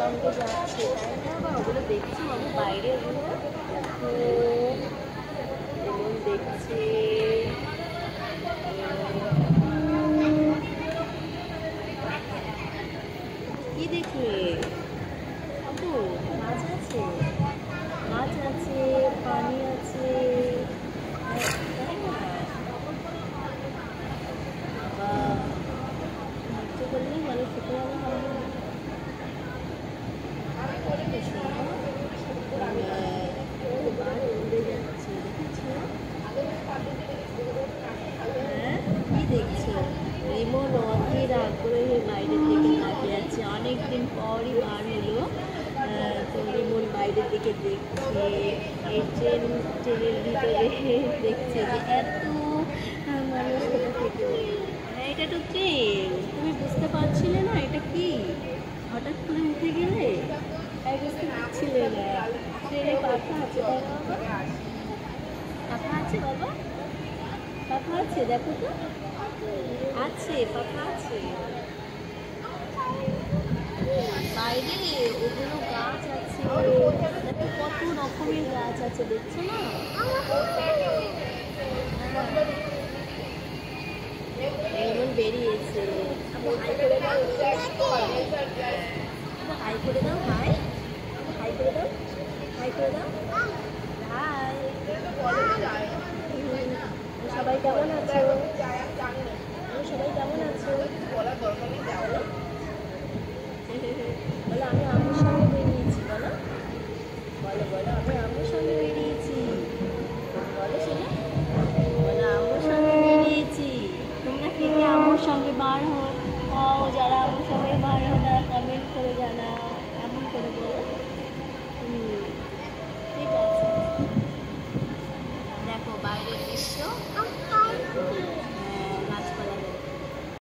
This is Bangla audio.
সঙ্গে যাচ্ছে, তাই না? আবার ওগুলো দেখছি বাবু, বাইরে ওগুলো দেখো, এমন দেখছে। কি দেখলে বাবু? মাছ আছে, মাছ আছে, পানি আছে, তাই না? বা ধৈর্য করলেই ভালো খেতে হবে হবে না। উড়ে যাচ্ছে, দেখেছো? হ্যাঁ, কি দেখছো? রিমন অধীর আগ্রহে বাইরের দিকে তাকিয়ে আছে, অনেকদিন পরই বার হলো। তো রিমন বাইরের দিকে দেখছে, এই ট্রেনের ভিতরে দেখছে যে এত মানুষ কোথা থেকে। হ্যাঁ, এটা তো ট্রেন, তুমি বুঝতে পারছিলে না এটা কি? হঠাৎ করে উঠে গেলে বুঝতে পারছিলে না। ট্রেনে পাখা আছে, তাই না বাবা? পাখা আছে বাবা, পাখা আছে, দেখো তো, আছে পাখা আছে। বাইরে ওগুলো গাছ আছে, দেখো কত রকমের গাছ আছে, দেখছো না? এমন বেরিয়েছে। হাই করে দাও, হাই, হাই করে দাও, হাই করে দাও, হাই। সবাই কেমন আছো? সবাই কেমন আছো? বলো, আমি আম্মুর সঙ্গে বেরিয়েছি, বলো, বলো বলো, আমি আম্মুর সঙ্গে বেরিয়েছি, বলো শোনো, বলো আম্মুর সঙ্গে বেরিয়েছি। তোমরা কে কে আম্মুর সঙ্গে বার হও, যারা আম্মুর সঙ্গে বার হো তারা কমেন্ট করে জানাও।